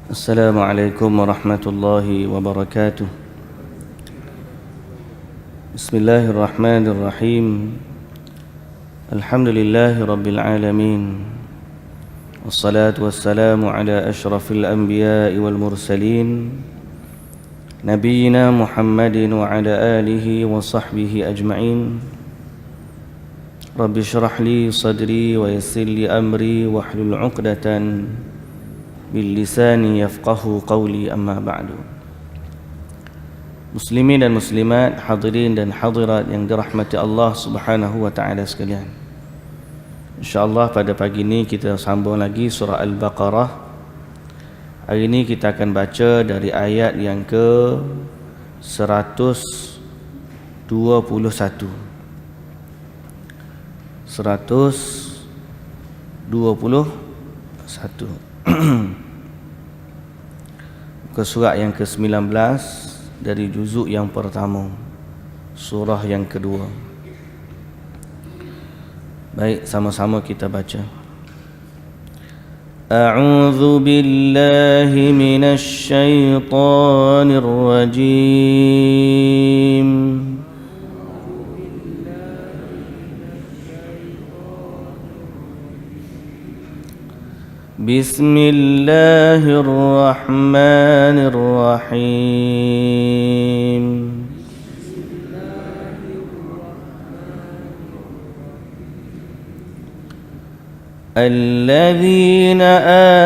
Assalamualaikum warahmatullahi wabarakatuh. Bismillahirrahmanirrahim. Alhamdulillahi rabbil alamin. Wassalatu wassalamu ala ashrafil anbiya'i wal mursalin, Nabiyyina Muhammadin wa ala alihi wa sahbihi ajma'in. Rabbi syrah li sadri wa yassir li amri wahlul 'uqdatan bil lisani yafqahu qawli, amma ba'du. Muslimin dan muslimat, hadirin dan hadirat yang dirahmati Allah Subhanahu wa taala sekalian. InsyaAllah pada pagi ini kita sambung lagi surah Al-Baqarah. Hari ini kita akan baca dari ayat yang ke 121. 121 ke surah yang ke-19 dari juzuk yang pertama, surah yang kedua. Baik, sama-sama kita baca. A'udzu billahi minasy syaithanir rajim. Bismillahirrahmanirrahim. الذين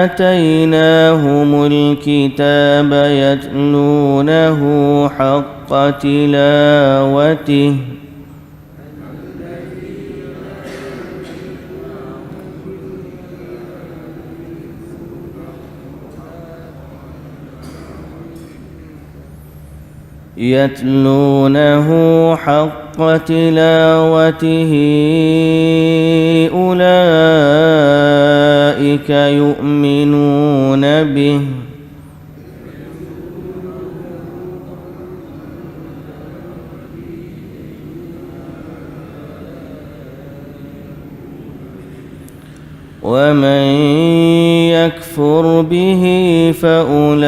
آتيناهم الكتاب يتلونه حق تلاوته أولئك يؤمنون به ومن يكفر به فأولئك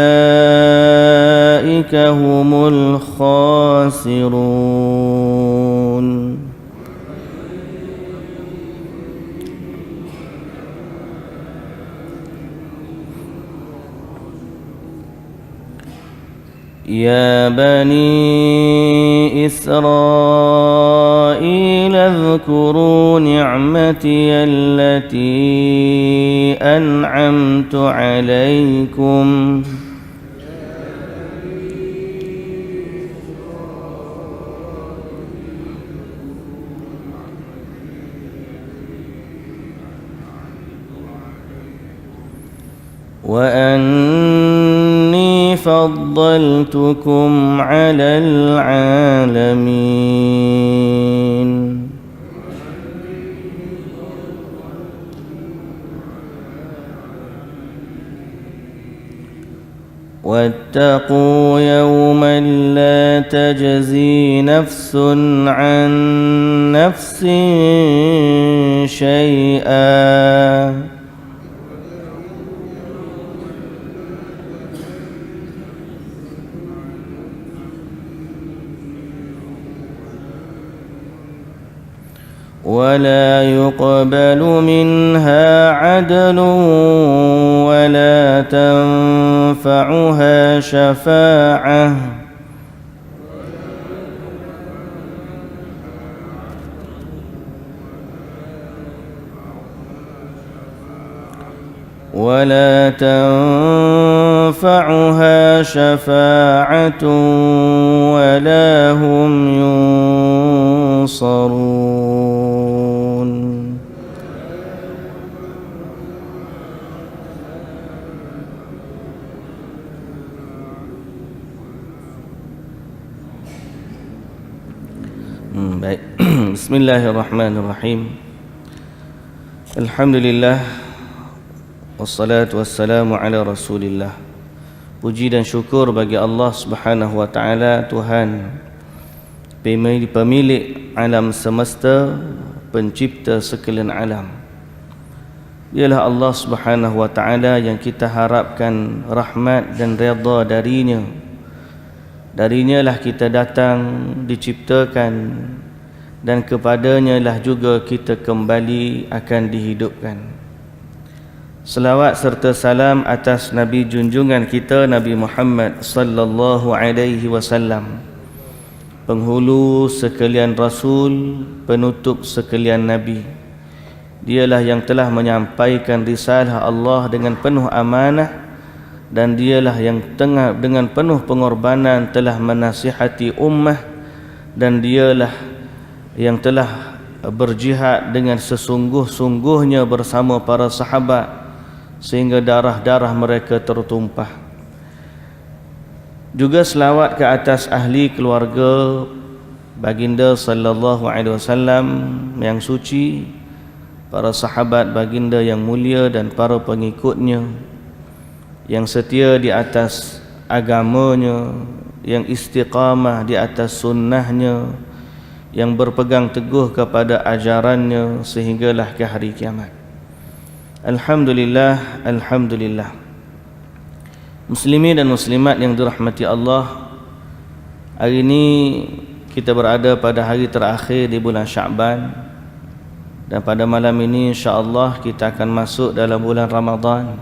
هم الخاسرون. يا بني إسرائيل اذكروا نعمتي التي أنعمت عليكم وأني فضلتكم على العالمين. واتقوا يوما لا تجزي نفس عن نفس شيئا ولا يقبل منها عدل ولا تنفعها شفاعة ولا هم ينصرون. Baik. Bismillahirrahmanirrahim. Alhamdulillah, wassalatu wassalamu ala Rasulillah. Puji dan syukur bagi Allah Subhanahu wa taala, Tuhan pemilik alam semesta, pencipta sekalian alam. Ialah Allah Subhanahu wa ta'ala yang kita harapkan rahmat dan redha darinya. Darinya lah kita datang, diciptakan, dan kepadanya lah juga kita kembali akan dihidupkan. Selawat serta salam atas Nabi junjungan kita Nabi Muhammad sallallahu alaihi wasallam, penghulu sekalian rasul, penutup sekalian nabi. Dialah yang telah menyampaikan risalah Allah dengan penuh amanah, dan dialah yang dengan penuh pengorbanan telah menasihati ummah, dan dialah yang telah berjihad dengan sesungguh-sungguhnya bersama para sahabat sehingga darah-darah mereka tertumpah. Juga selawat ke atas ahli keluarga baginda sallallahu alaihi wasallam yang suci, para sahabat baginda yang mulia dan para pengikutnya yang setia di atas agamanya, yang istiqamah di atas sunnahnya, yang berpegang teguh kepada ajarannya sehinggalah ke hari kiamat. Alhamdulillah, alhamdulillah. Muslimin dan muslimat yang dirahmati Allah, hari ini kita berada pada hari terakhir di bulan Sya'ban, dan pada malam ini insya-Allah kita akan masuk dalam bulan Ramadan.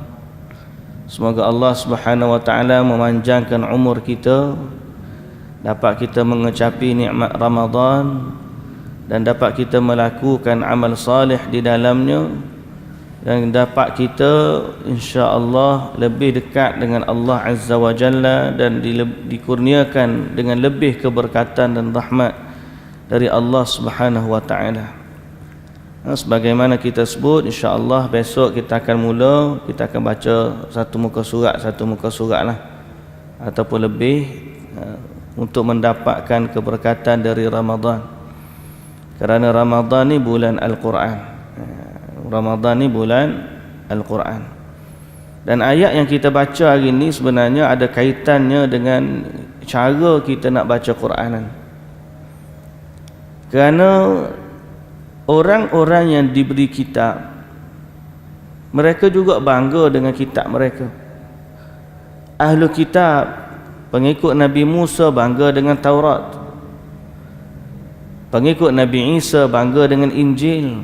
Semoga Allah Subhanahu wa taala memanjangkan umur kita, dapat kita mengecapi nikmat Ramadan, dan dapat kita melakukan amal salih di dalamnya, dan dapat kita insya-Allah lebih dekat dengan Allah Azza wa Jalla, dan dikurniakan dengan lebih keberkatan dan rahmat dari Allah Subhanahu wa taala. Sebagaimana kita sebut, insya-Allah besok kita akan mula, kita akan baca satu muka surat lah ataupun lebih, untuk mendapatkan keberkatan dari Ramadan. Kerana Ramadan ni bulan Al-Quran. Ramadan ni bulan Al-Quran. Dan ayat yang kita baca hari ini sebenarnya ada kaitannya dengan cara kita nak baca Quranan. Kerana orang-orang yang diberi kitab, mereka juga bangga dengan kitab mereka. Ahlu kitab, pengikut Nabi Musa bangga dengan Taurat, pengikut Nabi Isa bangga dengan Injil,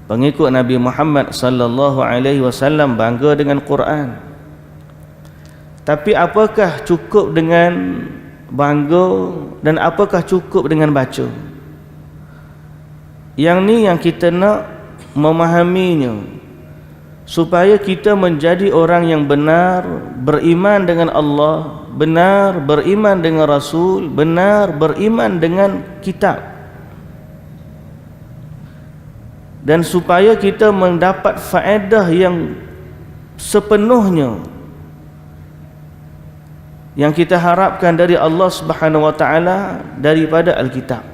pengikut Nabi Muhammad sallallahu alaihi wasallam bangga dengan Quran. Tapi apakah cukup dengan bangga, dan apakah cukup dengan baca? Yang ni yang kita nak memahaminya, supaya kita menjadi orang yang benar beriman dengan Allah, benar beriman dengan Rasul, benar beriman dengan kitab, dan supaya kita mendapat faedah yang sepenuhnya yang kita harapkan dari Allah Subhanahu wa taala daripada Alkitab.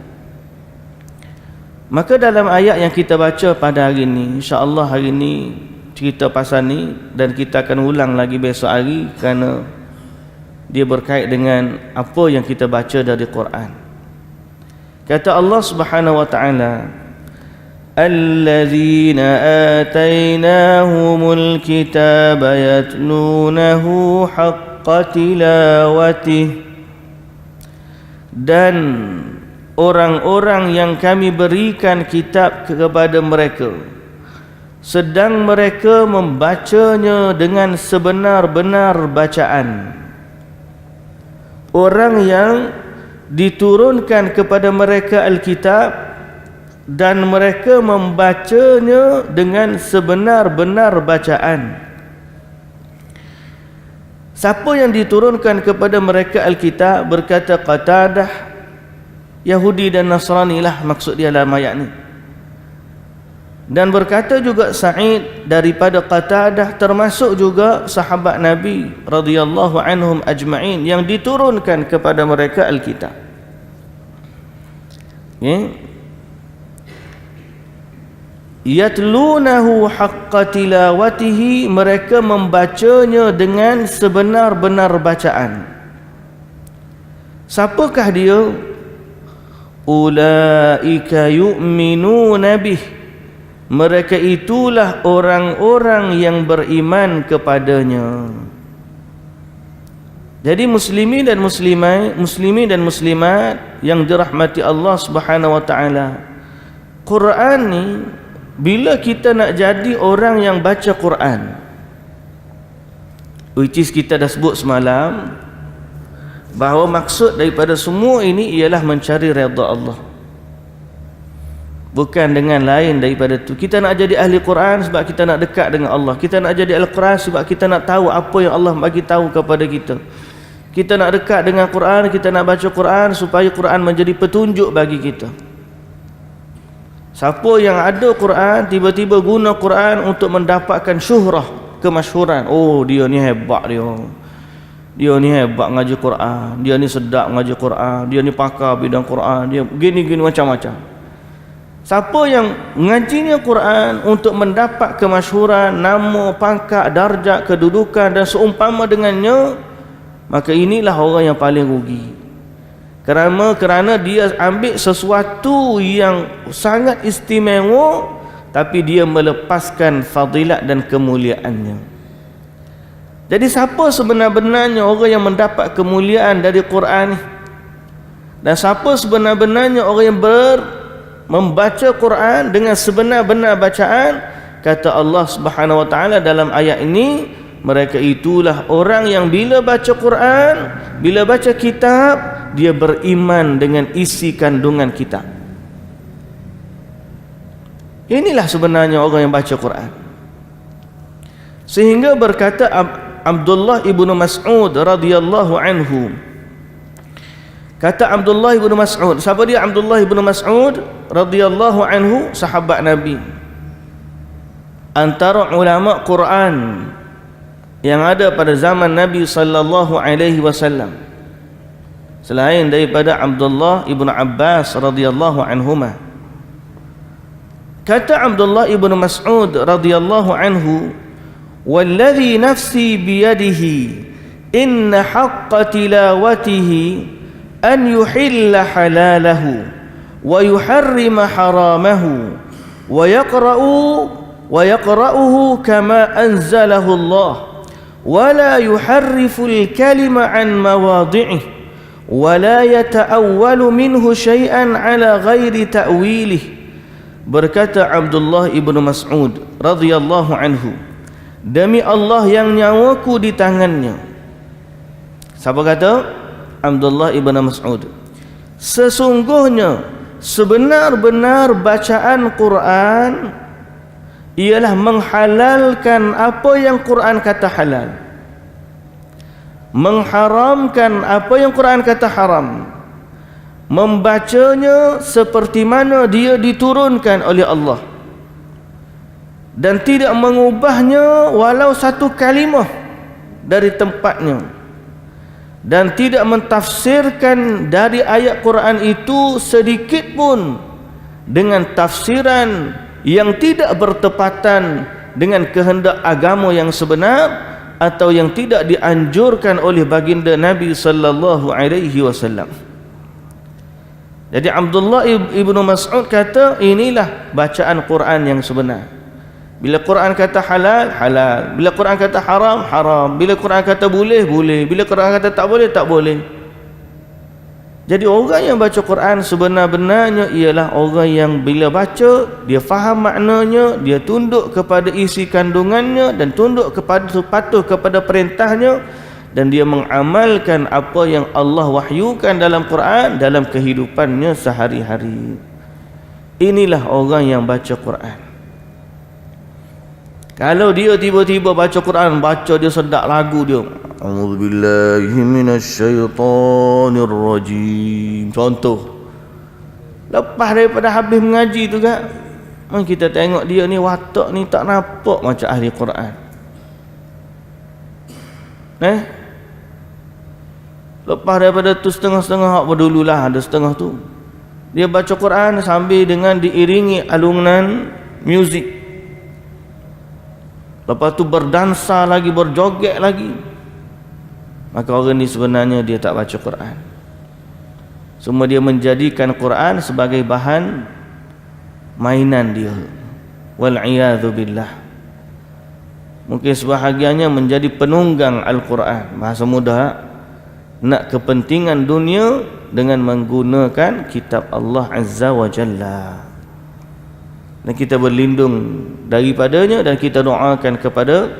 Maka dalam ayat yang kita baca pada hari ini, insya-Allah hari ini cerita pasal ni, dan kita akan ulang lagi besok hari kerana dia berkait dengan apa yang kita baca dari Quran. Kata Allah Subhanahu wa taala, alladzina atainahumul kitaba yatlunahu haqqa tilawatih, dan orang-orang yang kami berikan kitab kepada mereka sedang mereka membacanya dengan sebenar-benar bacaan. Orang yang diturunkan kepada mereka Alkitab dan mereka membacanya dengan sebenar-benar bacaan. Siapa yang diturunkan kepada mereka Alkitab? Berkata Qatadah, Yahudi dan Nasrani lah maksud dia dalam ayat ni. Dan berkata juga Sa'id daripada Qatadah, termasuk juga sahabat Nabi radhiyallahu anhum ajma'in yang diturunkan kepada mereka Alkitab. Yatlunahu haqqa tilawatihi, mereka membacanya dengan sebenar-benar bacaan. Siapakah dia? Ulaika yu'minuna bih, mereka itulah orang-orang yang beriman kepadanya. Jadi muslimin dan muslimat yang dirahmati Allah Subhanahu wa taala, Quran ni bila kita nak jadi orang yang baca Quran, which is kita dah sebut semalam bahawa maksud daripada semua ini ialah mencari redha Allah, bukan dengan lain daripada itu. Kita nak jadi ahli Quran sebab kita nak dekat dengan Allah. Kita nak jadi ahli Quran sebab kita nak tahu apa yang Allah bagi tahu kepada kita. Kita nak dekat dengan Quran, kita nak baca Quran supaya Quran menjadi petunjuk bagi kita. Siapa yang ada Quran tiba-tiba guna Quran untuk mendapatkan syuhrah, kemasyhuran, oh dia ni hebat, dia ni hebat ngaji Quran, dia ni sedap ngaji Quran, dia ni pakar bidang Quran, dia gini-gini macam-macam. Siapa yang ngajinya Quran untuk mendapat kemasyhuran, nama, pangkat, darjat, kedudukan dan seumpama dengannya, maka inilah orang yang paling rugi. Kerana dia ambil sesuatu yang sangat istimewa, tapi dia melepaskan fadilat dan kemuliaannya. Jadi siapa sebenar-benarnya orang yang mendapat kemuliaan dari Quran ni? Dan siapa sebenar-benarnya orang yang membaca Quran dengan sebenar-benar bacaan? Kata Allah Subhanahu wa taala dalam ayat ini, mereka itulah orang yang bila baca Quran, bila baca kitab, dia beriman dengan isi kandungan kitab. Inilah sebenarnya orang yang baca Quran. Sehingga berkata Abdullah ibnu Mas'ud radhiyallahu anhu, kata Abdullah ibnu Mas'ud, siapa dia Abdullah ibnu Mas'ud radhiyallahu anhu? Sahabat Nabi, antara ulama Quran yang ada pada zaman Nabi sallallahu alaihi wasallam, selain daripada Abdullah ibnu Abbas radhiyallahu anhuma. Kata Abdullah ibnu Mas'ud radhiyallahu anhu, "Walladhi nafsi biyadihi inna haqqa tilawatihi an yuhilla halalahu wa yuharrima haramahu wa yaqra'uhu kama anzalahu Allah ولا يحرف الكلم عن مواضعه ولا يتأول منه شيئا على غير تأويله." Berkata Abdullah ibnu Mas'ud radhiyallahu anhu, demi Allah yang nyawaku di tangannya. Siapa kata? Abdullah ibnu Mas'ud. Sesungguhnya sebenar-benar bacaan Quran ialah menghalalkan apa yang Quran kata halal, mengharamkan apa yang Quran kata haram, membacanya seperti mana dia diturunkan oleh Allah, dan tidak mengubahnya walau satu kalimah dari tempatnya, dan tidak mentafsirkan dari ayat Quran itu sedikit pun dengan tafsiran yang tidak bertepatan dengan kehendak agama yang sebenar atau yang tidak dianjurkan oleh baginda Nabi sallallahu alaihi wasallam. Jadi Abdullah ibnu Mas'ud kata, inilah bacaan Quran yang sebenar. Bila Quran kata halal, halal. Bila Quran kata haram, haram. Bila Quran kata boleh, boleh. Bila Quran kata tak boleh, tak boleh. Jadi orang yang baca Quran sebenar-benarnya ialah orang yang bila baca, dia faham maknanya, dia tunduk kepada isi kandungannya dan tunduk kepada patuh kepada perintahnya, dan dia mengamalkan apa yang Allah wahyukan dalam Quran dalam kehidupannya sehari-hari. Inilah orang yang baca Quran. Kalau dia tiba-tiba baca Quran, baca dia sedap lagu dia, A'udzubillahi minasyaitonir rajim, contoh, lepas daripada habis mengaji tu kan, kita tengok dia ni watak ni tak nampak macam ahli Quran. Lepas daripada tu setengah-setengah hak berdululah, ada setengah tu dia baca Quran sambil dengan diiringi alunan muzik. Lepas tu berdansa lagi, berjoget lagi. Maka orang ni sebenarnya dia tak baca Quran. Semua dia menjadikan Quran sebagai bahan mainan dia. wal iyadzu billah. Mungkin sebahagiannya menjadi penunggang Al-Quran, bahasa mudah, nak kepentingan dunia dengan menggunakan kitab Allah Azza wa Jalla. Dan kita berlindung daripadanya, dan kita doakan kepada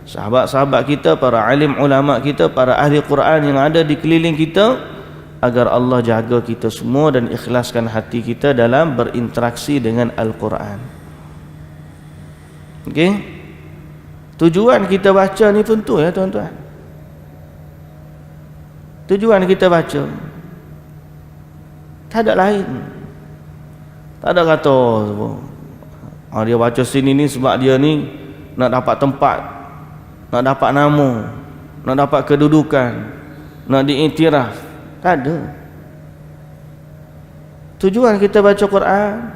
sahabat-sahabat kita, para alim ulama kita, para ahli Quran yang ada di keliling kita, agar Allah jaga kita semua dan ikhlaskan hati kita dalam berinteraksi dengan Al-Quran. Okey? Tujuan kita baca ni tentu ya tuan-tuan. Tujuan kita baca tak ada lain. Tak ada kata dia baca sini ni sebab dia ni nak dapat tempat, nak dapat nama, nak dapat kedudukan, nak diiktiraf. Tak ada. Tujuan kita baca Quran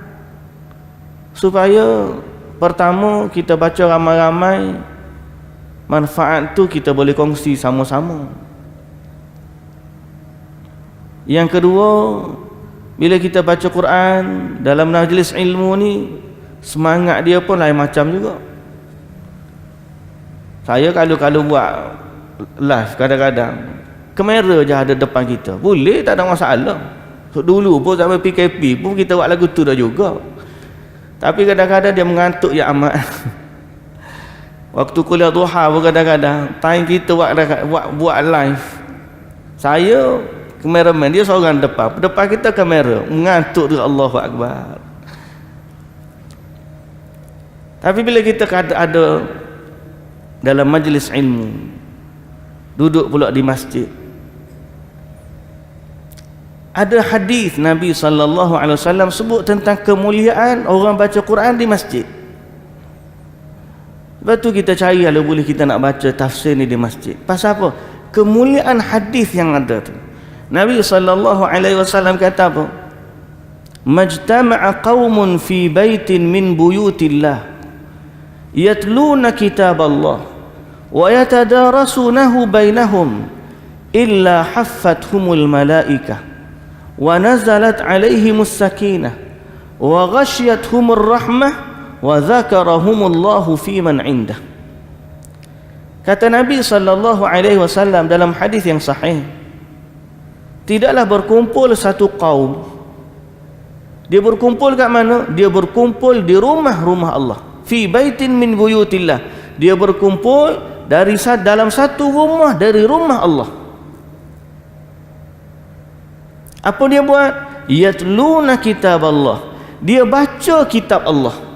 supaya pertama kita baca ramai-ramai, manfaat tu kita boleh kongsi sama-sama. Yang kedua, bila kita baca Quran dalam majlis ilmu ni, semangat dia pun lain macam juga. Saya kalau buat live kadang-kadang kamera je ada depan kita, boleh, tak ada masalah. So, dulu pun sampai PKP pun kita buat lagu tu dah juga. Tapi kadang-kadang dia mengantuk ya amat. Waktu kuliah duha pun kadang-kadang time kita buat live, saya kameraman, dia seorang depan kita kamera, mengantuk tu, Allahu Akbar. Tapi bila kita ada dalam majlis ilmu, duduk pula di masjid, ada hadis Nabi SAW sebut tentang kemuliaan orang baca Quran di masjid. Sebab tu kita cari kalau boleh kita nak baca tafsir ni di masjid. Pasal apa? Kemuliaan hadis yang ada tu. Nabi SAW kata apa? Majtama'a qaumun fi baitin min buyutillah yatluna kitab Allah wa yatadarasunahu bainahum illa haffathumul malaikah wa nazalat alaihimus sakinah wa ghashiyatuhumur rahmah wa dzakarahumullahu fi man indah. Kata Nabi SAW dalam hadis yang sahih, tidaklah berkumpul satu kaum, dia berkumpul kat mana? Dia berkumpul di rumah-rumah Allah, fi baitin min buyutillah, dia berkumpul dalam satu rumah dari rumah Allah. Apa dia buat? Yatluna kitab Allah, dia baca kitab Allah.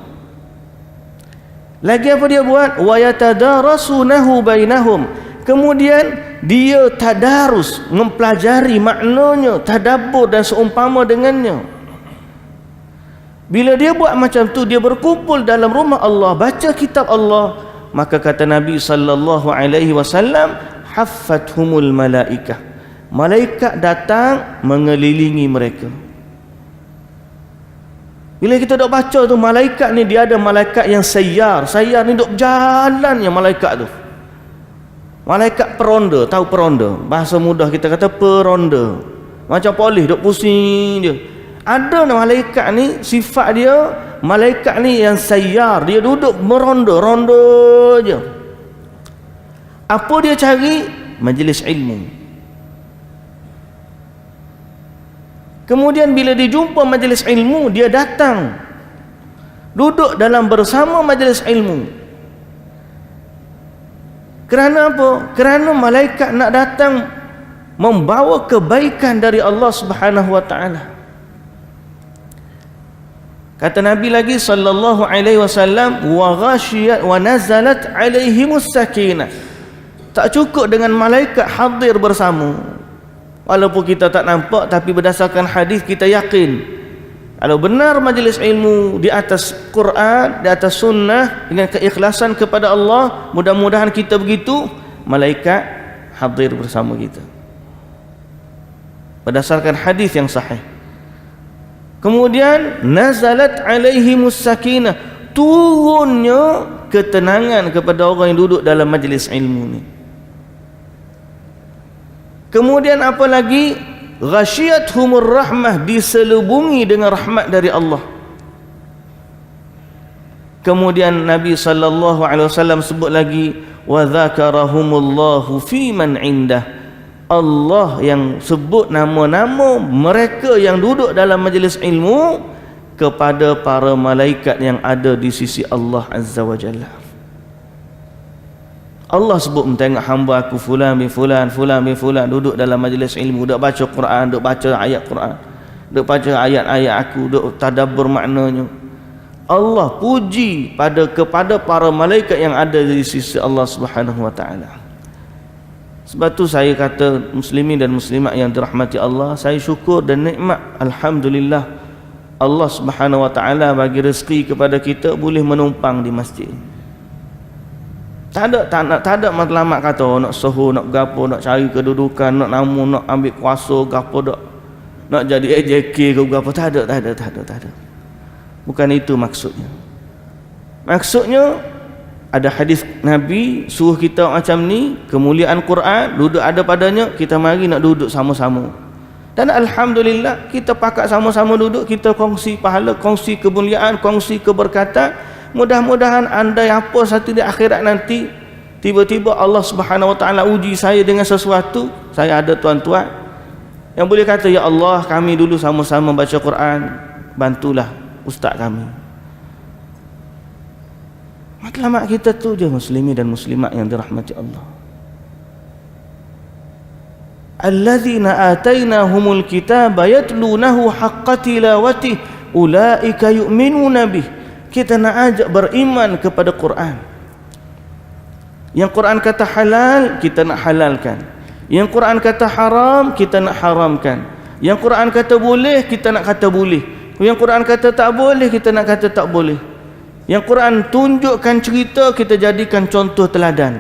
Lagi apa dia buat? Wa yatadarasunahu bainahum, kemudian dia tadarus, mempelajari maknanya, tadabbur dan seumpama dengannya. Bila dia buat macam tu, dia berkumpul dalam rumah Allah, baca kitab Allah, maka kata Nabi SAW, haffathumul malaikah, malaikat datang mengelilingi mereka. Bila kita dok baca tu, malaikat ni dia ada malaikat yang sayyar ni dok berjalan yang malaikat tu. Malaikat peronda, tahu peronda? Bahasa mudah kita kata peronda. Macam polis dok pusing dia. Ada malaikat ni sifat dia, malaikat ni yang sayyar, dia duduk meronda je. Apa dia cari? Majlis ilmu. Kemudian bila dijumpa majlis ilmu, dia datang duduk dalam bersama majlis ilmu. Kerana apa? Kerana malaikat nak datang membawa kebaikan dari Allah Subhanahu wa taala. Kata Nabi lagi sallallahu alaihi wasallam, wa ghashiyat wa nazalat alaihimus sakinah. Tak cukup dengan malaikat hadir bersama. Walaupun kita tak nampak, tapi berdasarkan hadis kita yakin kalau benar majlis ilmu di atas Quran, di atas sunnah, dengan keikhlasan kepada Allah, mudah-mudahan kita begitu, malaikat hadir bersama kita berdasarkan hadis yang sahih. Kemudian nazalat alaihimus sakinah, turunnya ketenangan kepada orang yang duduk dalam majlis ilmu ni. Kemudian apa lagi? Ghashiyatuhumur rahmah, diselubungi dengan rahmat dari Allah. Kemudian Nabi sallallahu alaihi wasallam sebut lagi, wa dzakarahumullahu fi man indah. Allah yang sebut nama-nama mereka yang duduk dalam majlis ilmu kepada para malaikat yang ada di sisi Allah Azza wa Jalla. Allah sebut tengok hamba aku fulan bin fulan, fulan bin fulan duduk dalam majlis ilmu, duk baca Quran, duk baca ayat Quran, duk baca ayat-ayat aku, duk tadabbur maknanya. Allah puji kepada para malaikat yang ada di sisi Allah Subhanahu wa taala. Sebab tu saya kata, muslimin dan muslimat yang dirahmati Allah, saya syukur dan nikmat, alhamdulillah, Allah Subhanahu wa taala bagi rezeki kepada kita boleh menumpang di masjid. Tak ada matlamat kata nak suhu, nak gapo, nak cari kedudukan, nak nama, nak ambil kuasa gapo, nak jadi AJK ke gapo. Tak ada. Bukan itu maksudnya. Maksudnya ada hadis Nabi suruh kita macam ni, kemuliaan Quran duduk ada padanya, kita mari nak duduk sama-sama. Dan alhamdulillah kita pakat sama-sama duduk, kita kongsi pahala, kongsi kemuliaan, kongsi keberkatan. Mudah-mudahan andai apa satu di akhirat nanti tiba-tiba Allah Subhanahu wa taala uji saya dengan sesuatu, saya ada tuan-tuan yang boleh kata, ya Allah, kami dulu sama-sama baca Quran, bantulah ustaz kami. Matlamat kita tu je, muslimin dan muslimat yang dirahmati Allah. Alladzina atainahumul kitaba yatlunahu haqqa tilawatih ulaika yu'minuna bih. Kita nak ajak beriman kepada Quran. Yang Quran kata halal, kita nak halalkan. Yang Quran kata haram, kita nak haramkan. Yang Quran kata boleh, kita nak kata boleh. Yang Quran kata tak boleh, kita nak kata tak boleh. Yang Quran tunjukkan cerita, kita jadikan contoh teladan.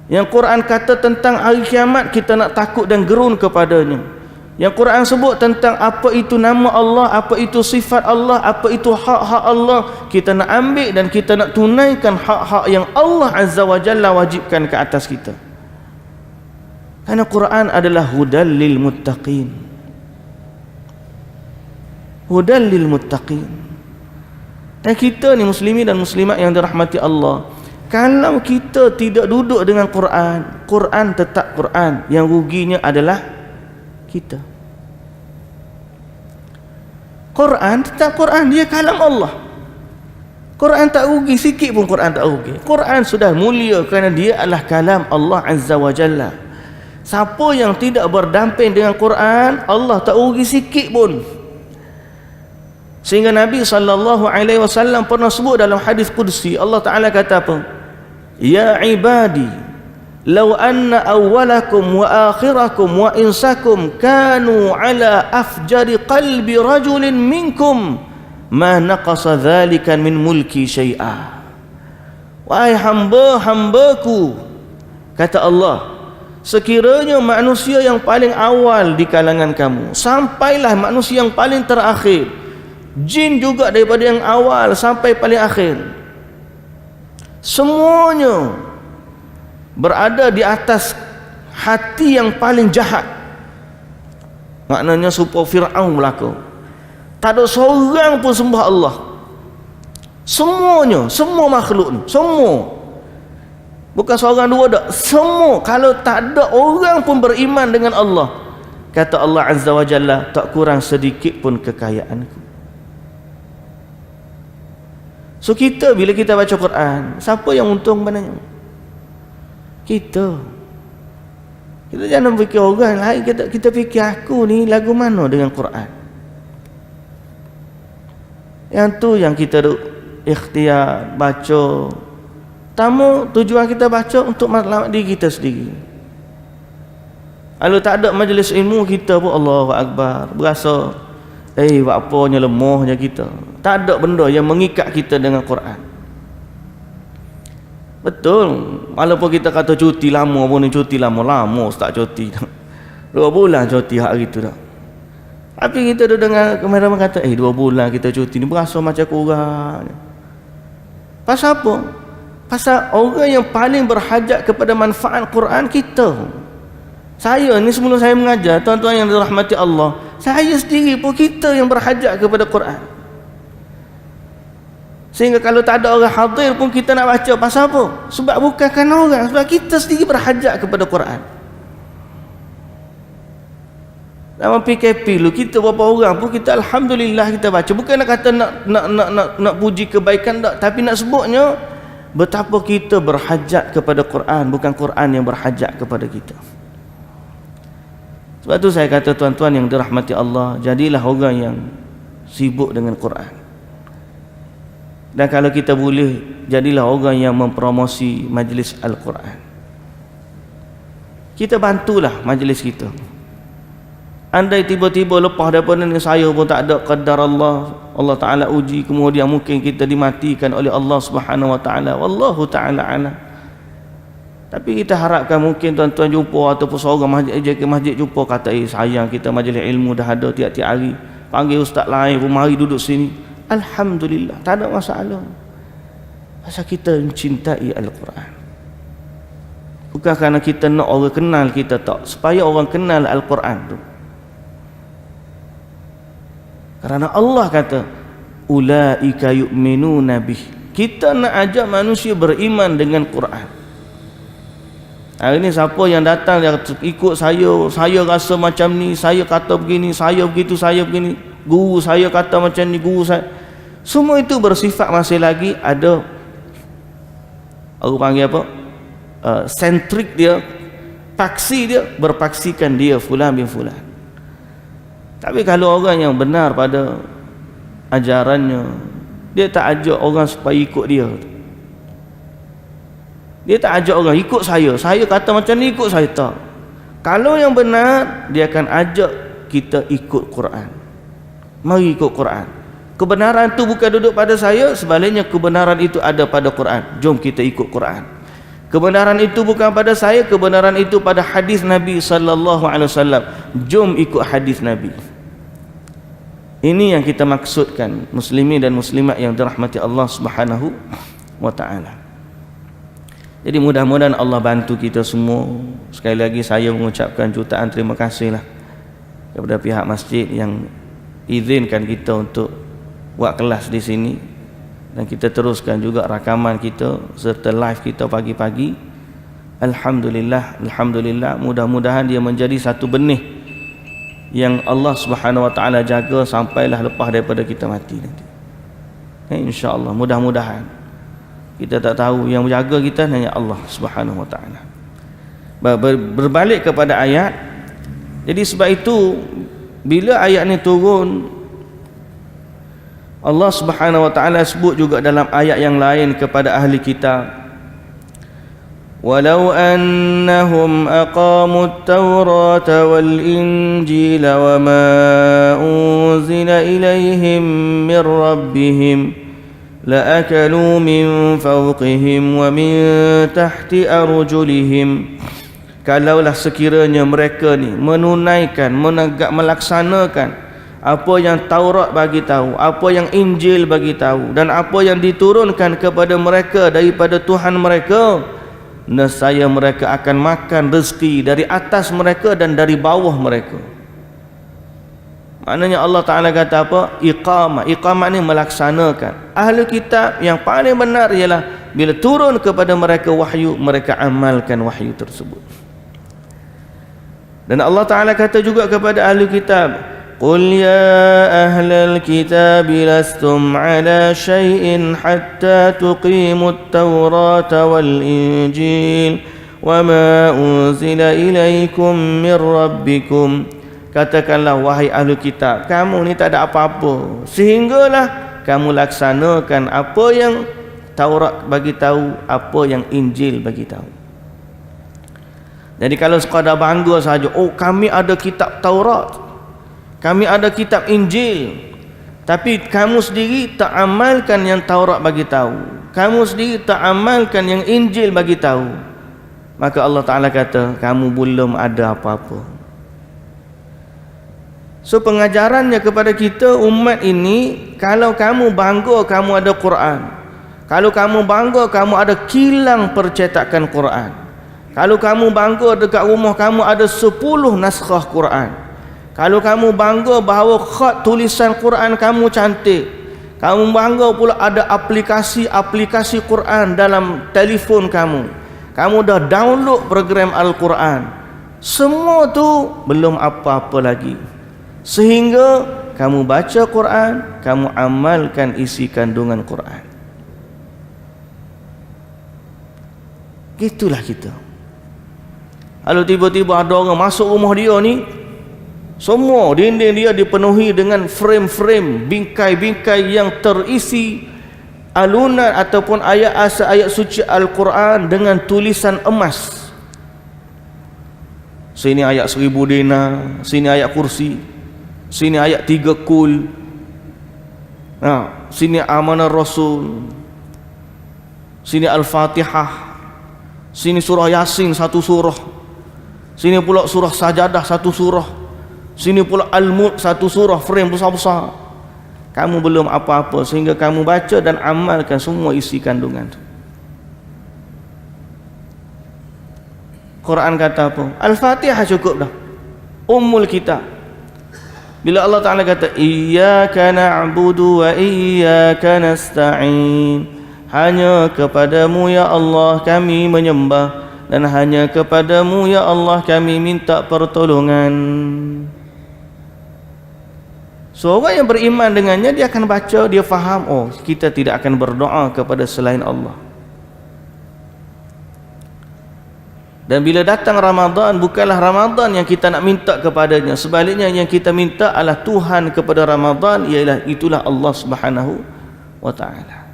Yang Quran kata tentang hari kiamat, kita nak takut dan gerun kepadanya. Yang Quran sebut tentang apa itu nama Allah, apa itu sifat Allah, apa itu hak-hak Allah, kita nak ambil dan kita nak tunaikan hak-hak yang Allah Azza wa Jalla wajibkan ke atas kita. Kerana Quran adalah hudal lil muttaqin. Hudal lil muttaqin. Dan kita ni muslimin dan muslimat yang dirahmati Allah, kalau kita tidak duduk dengan Quran, Quran tetap Quran, yang ruginya adalah kita. Quran tetap Quran, dia kalam Allah. Quran tak rugi sikit pun, Quran tak rugi. Quran sudah mulia kerana dia adalah kalam Allah Azza wa Jalla. Siapa yang tidak berdamping dengan Quran, Allah tak rugi sikit pun. Sehingga Nabi SAW pernah sebut dalam hadis qudsi, Allah Ta'ala kata apa? Ya ibadi, law anna awwalakum wa akhirakum wa insakum kanu ala afjari qalbi rajulin minkum ma naqasa dzalika min mulki syai'a. Wahai hamba-hambaku, kata Allah, sekiranya manusia yang paling awal di kalangan kamu sampailah manusia yang paling terakhir, jin juga daripada yang awal sampai paling akhir, semuanya berada di atas hati yang paling jahat. Maknanya supaya Fir'aun berlaku, tak ada seorang pun sembah Allah. Semuanya, semua makhluk ni, semua, bukan seorang dua dak, semua. Kalau tak ada orang pun beriman dengan Allah, kata Allah Azza wa Jalla, tak kurang sedikit pun kekayaanku. So kita bila kita baca Quran, siapa yang untung sebenarnya? Kita jangan fikir orang lain, kita fikir aku ni lagu mana dengan Quran. Yang tu yang kita ikhtiar baca. Tamu tujuan kita baca untuk matlamat diri kita sendiri. Kalau tak ada majlis ilmu, kita pun Allahu Akbar, berasa buat apanya lemahnya kita. Tak ada benda yang mengikat kita dengan Quran. Betul, walaupun kita kata cuti lama pun ni cuti lama tak cuti 2 bulan cuti hari tu dah. Tapi kita dah dengar kameraman kata 2 bulan kita cuti ni, berasa macam kurang. Pasal apa? Pasal orang yang paling berhajat kepada manfaat Quran kita. Saya ni sebelum saya mengajar, tuan-tuan yang dirahmati Allah, saya sendiri pun kita yang berhajat kepada Quran. Sehingga kalau tak ada orang hadir pun kita nak baca pasal apa? Sebab bukan kerana orang, sebab kita sendiri berhajat kepada Quran. Dalam PKP lu kita berapa orang pun kita alhamdulillah kita baca. Bukan nak kata nak puji kebaikan tak, tapi nak sebutnya betapa kita berhajat kepada Quran, bukan Quran yang berhajat kepada kita. Sebab tu saya kata tuan-tuan yang dirahmati Allah, jadilah orang yang sibuk dengan Quran. Dan kalau kita boleh, jadilah orang yang mempromosi majlis Al-Quran. Kita bantulah majlis kita. Andai tiba-tiba lepas daripada ni saya pun tak ada qadar Allah Ta'ala uji, kemudian mungkin kita dimatikan oleh Allah Subhanahu Wa Ta'ala, wallahu ta'ala ala. Tapi kita harapkan mungkin tuan-tuan jumpa ataupun seorang masjid jumpa kata, sayang kita majlis ilmu dah ada tiap-tiap hari, panggil ustaz lain pun mari duduk sini. Alhamdulillah, tak ada masalah. Pasal kita mencintai Al-Quran. Bukan kerana kita nak orang kenal kita, tak, supaya orang kenal Al-Quran tu. Kerana Allah kata ulaika yu'minuna bih. Kita nak ajak manusia beriman dengan Quran. Hari ni siapa yang datang yang ikut saya rasa macam ni, saya kata begini, saya begitu, saya begini, guru saya kata macam ni, guru saya, semua itu bersifat masih lagi ada orang panggil apa, sentrik dia, paksi dia, berpaksikan dia fulan bin fulan. Tapi kalau orang yang benar pada ajarannya, dia tak ajak orang supaya ikut dia. Dia tak ajak orang ikut saya kata macam ni ikut saya, tak. Kalau yang benar, dia akan ajak kita ikut Quran. Mari ikut Quran. Kebenaran tu bukan duduk pada saya, sebaliknya kebenaran itu ada pada Quran. Jom kita ikut Quran. Kebenaran itu bukan pada saya, kebenaran itu pada hadis Nabi sallallahu alaihi wasallam. Jom ikut hadis Nabi. Ini yang kita maksudkan, muslimin dan muslimat yang dirahmati Allah Subhanahu wa taala. Jadi mudah-mudahan Allah bantu kita semua. Sekali lagi saya mengucapkan jutaan terima kasihlah kepada pihak masjid yang izinkan kita untuk buat kelas di sini, dan kita teruskan juga rakaman kita serta live kita pagi-pagi. Alhamdulillah, alhamdulillah, mudah-mudahan dia menjadi satu benih yang Allah Subhanahu wa taala jaga sampailah lepas daripada kita mati nanti. Insya-Allah, mudah-mudahan. Kita tak tahu, yang menjaga kita hanya Allah Subhanahu wa taala. Berbalik kepada ayat. Jadi sebab itu bila ayat ni turun, Allah Subhanahu wa taala sebut juga dalam ayat yang lain kepada ahli kitab, walau annahum aqamut tawrata wal injila wama unzila ilaihim min rabbihim laakalu min fawqihim wa min tahti arjulihim. Kalaulah sekiranya mereka ni menunaikan, melaksanakan apa yang Taurat bagi tahu, apa yang Injil bagi tahu, dan apa yang diturunkan kepada mereka daripada Tuhan mereka, nescaya mereka akan makan rezeki dari atas mereka dan dari bawah mereka. Maknanya Allah Ta'ala kata apa? Iqamah. Iqamah ni melaksanakan. Ahli kitab yang paling benar ialah bila turun kepada mereka wahyu, mereka amalkan wahyu tersebut. Dan Allah Ta'ala kata juga kepada ahli kitab, qul ya ahlal kitab lastum ala syai'in hatta tuqimut tawrata wal injil wa ma unzila ilaikum min rabbikum. Katakanlah wahai ahli kitab, kamu ni tak ada apa-apa sehinggalah kamu laksanakan apa yang Taurat bagi tahu, apa yang Injil bagi tahu. Jadi kalau sekadar bangga saja, oh kami ada kitab Taurat, kami ada kitab Injil, tapi kamu sendiri tak amalkan yang Taurat bagi tahu, kamu sendiri tak amalkan yang Injil bagi tahu, maka Allah Ta'ala kata kamu belum ada apa-apa. So pengajarannya kepada kita umat ini, kalau kamu bangga kamu ada Quran, kalau kamu bangga kamu ada kilang percetakan Quran, kalau kamu bangga dekat rumah kamu ada 10 naskah Quran, kalau kamu bangga bahawa khat tulisan Quran kamu cantik, Kamu bangga pula ada aplikasi Quran dalam telefon kamu. Kamu dah download program Al-Quran. Semua tu belum apa-apa lagi. Sehingga kamu baca Quran, kamu amalkan isi kandungan Quran. Gitulah kita. Kalau tiba-tiba ada orang masuk rumah dia ni, semua dinding dia dipenuhi dengan frame-frame, bingkai-bingkai yang terisi alunan ataupun ayat suci Al-Quran dengan tulisan emas. Sini ayat 1000 dinar, sini ayat kursi, sini ayat 3 kul, sini amanah Rasul, sini Al-Fatihah, sini surah Yasin satu surah, sini pula surah Sajadah satu surah, sini pula Al-Mulk satu surah, frame besar-besar. Kamu belum apa-apa sehingga kamu baca dan amalkan semua isi kandungan tu. Quran kata apa? Al-Fatihah cukup dah, ummul kitab. Bila Allah Ta'ala kata iyyaka na'budu wa iyyaka nasta'in, hanya kepadamu ya Allah kami menyembah, dan hanya kepadamu ya Allah kami minta pertolongan. So orang yang beriman dengannya, dia akan baca, dia faham, oh kita tidak akan berdoa kepada selain Allah. Dan bila datang Ramadan, bukanlah Ramadan yang kita nak minta kepadanya, sebaliknya yang kita minta adalah Tuhan kepada Ramadan, ialah itulah Allah Subhanahu wa ta'ala.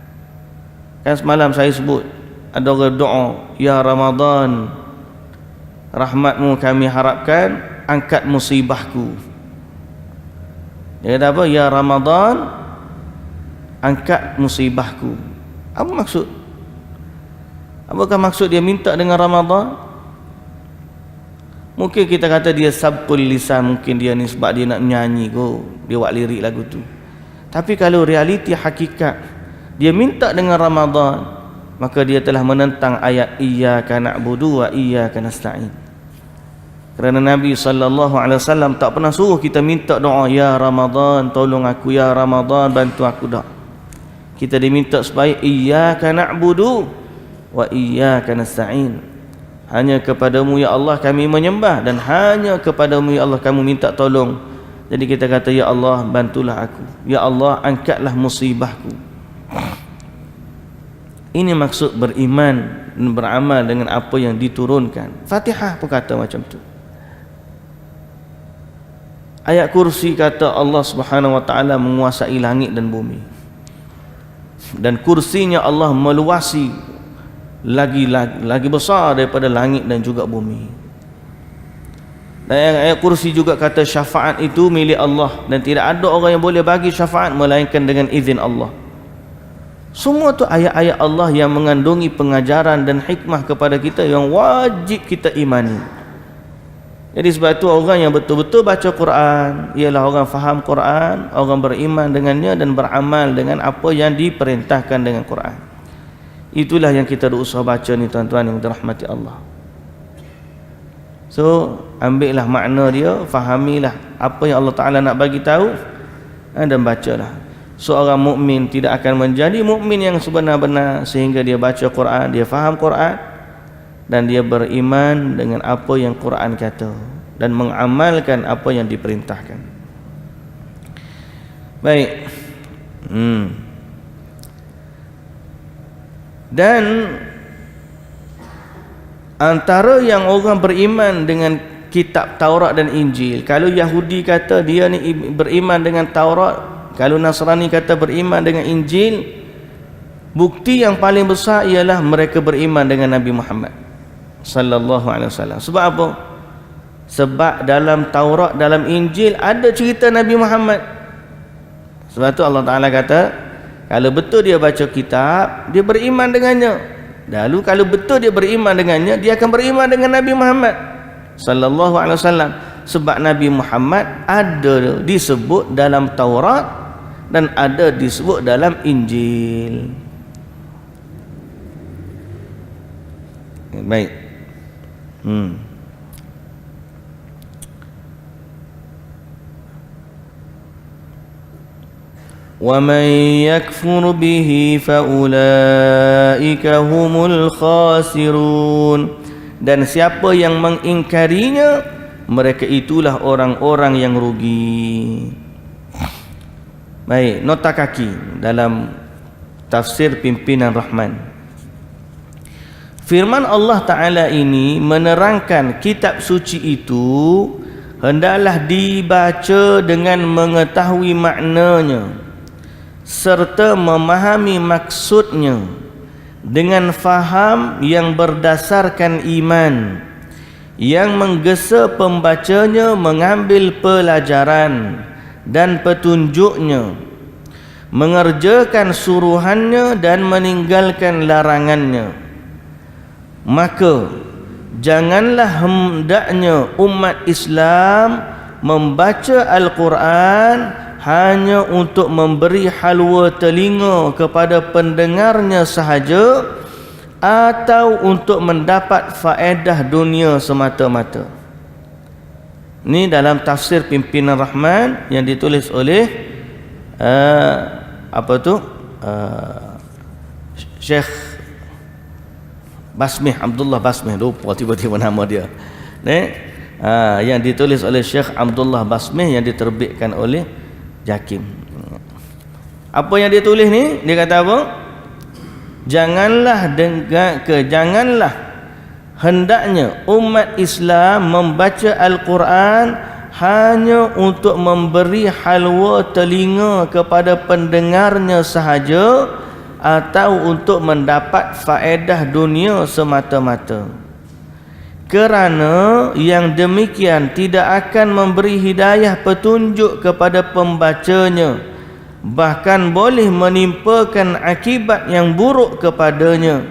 Kan semalam saya sebut ada orang doa, ya Ramadan, rahmatmu kami harapkan, angkat musibahku. Dia kata apa? Ya Ramadan, angkat musibahku. Apa maksud? Apakah maksud dia minta dengan Ramadan? Mungkin kita kata dia sabqul lisan, mungkin dia ni sebab dia nak nyanyi ko, dia buat lirik lagu tu. Tapi kalau realiti hakikat dia minta dengan Ramadan, maka dia telah menentang ayat iyyaka na'budu wa iyyaka nasta'in. Kerana Nabi SAW tak pernah suruh kita minta doa ya Ramadan tolong aku, ya Ramadan bantu aku, dak. Kita diminta supaya iyyaka na'budu wa iyyaka nasta'in, hanya kepadamu ya Allah kami menyembah, dan hanya kepadamu ya Allah kamu minta tolong. Jadi kita kata ya Allah bantulah aku, ya Allah angkatlah musibahku. Ini maksud beriman dan beramal dengan apa yang diturunkan. Fatihah pun kata macam tu. Ayat kursi kata Allah Subhanahu wa ta'ala menguasai langit dan bumi, dan kursinya Allah meluasi lagi besar daripada langit dan juga bumi. Dan ayat kursi juga kata syafaat itu milik Allah, dan tidak ada orang yang boleh bagi syafaat melainkan dengan izin Allah. Semua tu ayat-ayat Allah yang mengandungi pengajaran dan hikmah kepada kita yang wajib kita imani. Jadi sebab itu orang yang betul-betul baca Quran ialah orang faham Quran, orang beriman dengannya dan beramal dengan apa yang diperintahkan dengan Quran. Itulah yang kita berusaha baca ni tuan-tuan yang dirahmati Allah. So ambillah makna dia, fahamilah apa yang Allah Ta'ala nak bagi tahu, dan bacalah. Seorang mukmin tidak akan menjadi mukmin yang sebenar-benar sehingga dia baca Quran, dia faham Quran, dan dia beriman dengan apa yang Quran kata dan mengamalkan apa yang diperintahkan. Baik. Dan antara yang orang beriman dengan kitab Taurat dan Injil, kalau Yahudi kata dia ni beriman dengan Taurat, kalau Nasrani kata beriman dengan Injil, bukti yang paling besar ialah mereka beriman dengan Nabi Muhammad sallallahu alaihi wasallam. Sebab apa? Sebab dalam Taurat, dalam Injil ada cerita Nabi Muhammad. Sebab tu Allah Ta'ala kata kalau betul dia baca kitab, dia beriman dengannya. Lalu kalau betul dia beriman dengannya, dia akan beriman dengan Nabi Muhammad sallallahu alaihi wasallam. Sebab Nabi Muhammad ada disebut dalam Taurat dan ada disebut dalam Injil. Baik. ومن يكفر به فأولئك هم الخاسرون. Dan siapa yang mengingkarinya, mereka itulah orang-orang yang rugi. Baik, nota kaki dalam tafsir Pimpinan Rahman. Firman Allah Ta'ala ini menerangkan kitab suci itu hendaklah dibaca dengan mengetahui maknanya serta memahami maksudnya dengan faham yang berdasarkan iman, yang menggesa pembacanya mengambil pelajaran dan petunjuknya, mengerjakan suruhannya dan meninggalkan larangannya. Maka janganlah hendaknya umat Islam membaca Al-Quran hanya untuk memberi halwa telinga kepada pendengarnya sahaja, atau untuk mendapat faedah dunia semata-mata. Ini dalam tafsir Pimpinan Rahman yang ditulis oleh Syekh Basmih, Abdullah Basmih, lupa tiba-tiba nama dia. Yang ditulis oleh Syekh Abdullah Basmih yang diterbitkan oleh Jakim. Apa yang dia tulis ni? Dia kata apa? Janganlah hendaknya umat Islam membaca Al-Quran hanya untuk memberi halwa telinga kepada pendengarnya sahaja, atau untuk mendapat faedah dunia semata-mata. Kerana yang demikian tidak akan memberi hidayah petunjuk kepada pembacanya, bahkan boleh menimpakan akibat yang buruk kepadanya,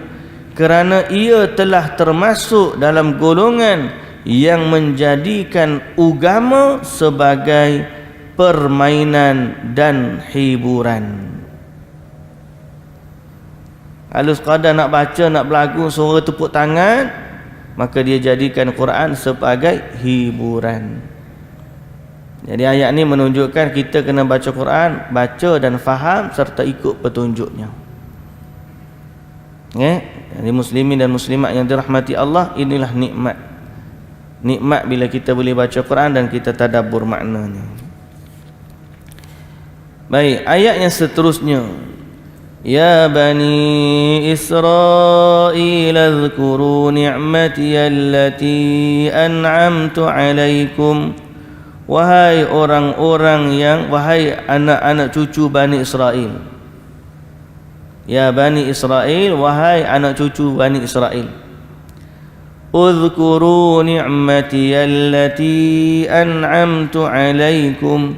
kerana ia telah termasuk dalam golongan yang menjadikan agama sebagai permainan dan hiburan. Kalau sekadar nak baca, nak berlagu, suara tepuk tangan, maka dia jadikan Quran sebagai hiburan. Jadi ayat ni menunjukkan kita kena baca Quran, baca dan faham serta ikut petunjuknya. Jadi muslimin dan muslimat yang dirahmati Allah, inilah nikmat. Nikmat bila kita boleh baca Quran dan kita tadabbur maknanya. Baik, ayat yang seterusnya. Ya bani Israil azkuru ni'mati allati an'amtu alaikum. Wahai orang-orang yang, wahai anak-anak cucu Bani Israel. Ya Bani Israel, wahai anak cucu Bani Israel. Uzkuru ni'mati allati an'amtu alaikum.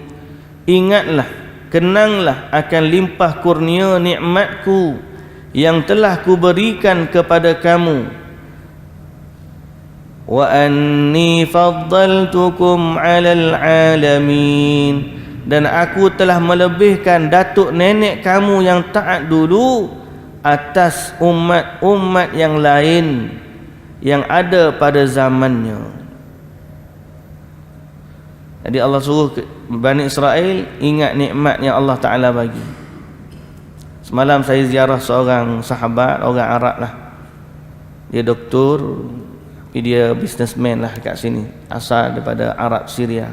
Ingatlah, kenanglah akan limpah kurnia nikmatku yang telah kuberikan kepada kamu. Wa anni faddaltukum 'alal 'alamin, dan aku telah melebihkan datuk nenek kamu yang taat dulu atas umat-umat yang lain yang ada pada zamannya. Jadi Allah suruh Bani Israel ingat nikmat yang Allah Ta'ala bagi. Semalam saya ziarah seorang sahabat, orang Arab lah. Dia doktor, tapi dia businessman lah kat sini, asal daripada Arab Syria.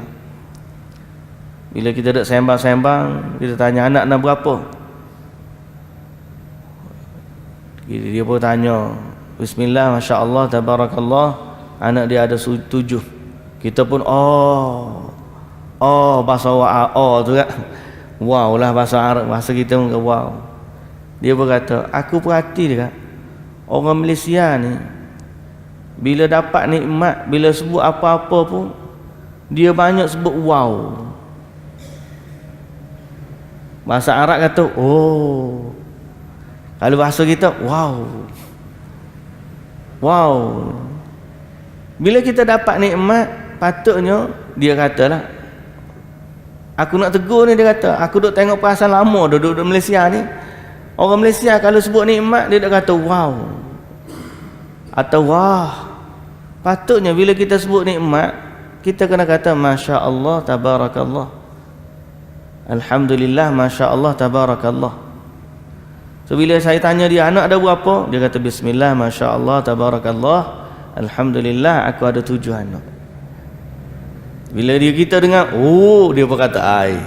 Bila kita duduk sembang-sembang, kita tanya anak nak berapa, dia pun tanya bismillah, masya Allah, tabarakallah, anak dia ada 7. Kita pun bahasa tu kan, wow lah bahasa Arab, bahasa kita pun wow. Dia berkata, aku perhati dia, orang Malaysia ni bila dapat nikmat, bila sebut apa-apa pun dia banyak sebut wow. Bahasa Arab kata oh, kalau bahasa kita wow. Bila kita dapat nikmat, patutnya dia katalah, aku nak tegur ni, dia kata aku duk tengok perasaan lama duduk Malaysia ni. Orang Malaysia kalau sebut nikmat, dia dah kata wow atau wah. Patutnya bila kita sebut nikmat, kita kena kata masya Allah, tabarakallah. Alhamdulillah, Masya Allah, Tabarakallah. So bila saya tanya dia, anak ada berapa? Dia kata bismillah, Masya Allah, Tabarakallah, Alhamdulillah, aku ada 7 anak. Bila kita dengar, oh, dia berkata ai.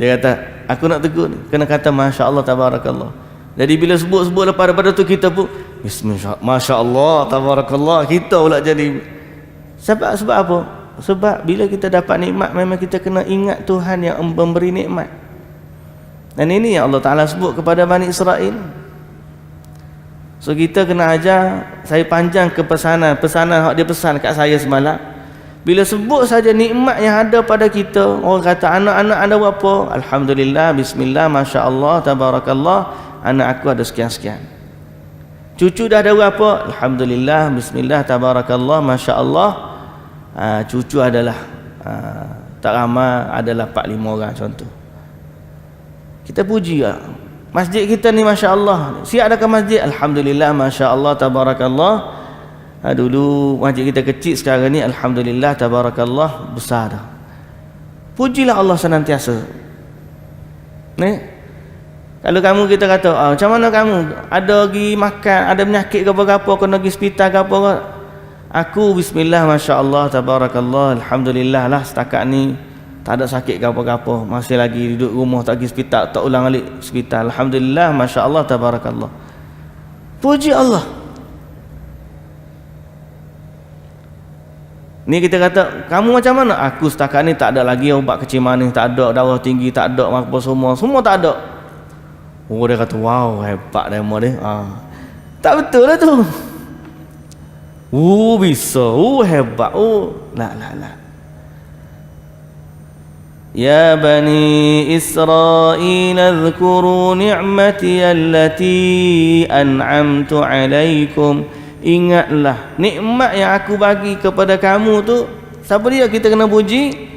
Dia kata, aku nak tegur ni, kena kata Masya Allah, Tabarakallah. Jadi bila sebut-sebut lepas daripada tu kita pun bismillah, Masya Allah, Tabarakallah, kita pula jadi. Sebab apa? Sebab bila kita dapat nikmat, memang kita kena ingat Tuhan yang memberi nikmat. Dan ini yang Allah Ta'ala sebut kepada Bani Israel. So kita kena ajar. Saya panjang ke pesanan yang dia pesan kat saya semalam. Bila sebut saja nikmat yang ada pada kita, orang kata anak-anak ada berapa? Alhamdulillah, bismillah, Masya Allah, Tabarakallah, anak aku ada sekian-sekian. Cucu dah ada berapa? Alhamdulillah, bismillah, Tabarakallah, Masya Allah. Cucu adalah tak ramai, adalah 4-5 orang contoh. Kita puji lah. Masjid kita ni Masya Allah, siap adakah masjid? Alhamdulillah, Masya Allah, Tabarakallah. Dulu masjid kita kecil, sekarang ni Alhamdulillah, Tabarakallah, besar dah. Pujilah Allah senantiasa. Kalau kamu kita kata, macam mana kamu? Ada pergi makan, ada penyakit ke apa-apa, kena pergi hospital ke apa? Aku bismillah, Masya Allah, Tabarakallah, Alhamdulillah lah, setakat ni tak ada sakit ke apa-apa, masih lagi duduk rumah, tak pergi hospital, tak ulang balik hospital. Alhamdulillah, Masya Allah, Tabarakallah. Puji Allah. Ni kita kata, kamu macam mana? Aku setakat ni tak ada lagi ubat kecil manis, tak ada darah tinggi, tak ada apa semua tak ada. Oh, dia kata, wow, hebat demo dia. Tak betul lah tu. Bisa. Hebat. La. Ya Bani Israel, adhkuru ni'mati allati an'amtu alaikum. Ingatlah nikmat yang aku bagi kepada kamu tu. Siapa dia kita kena puji?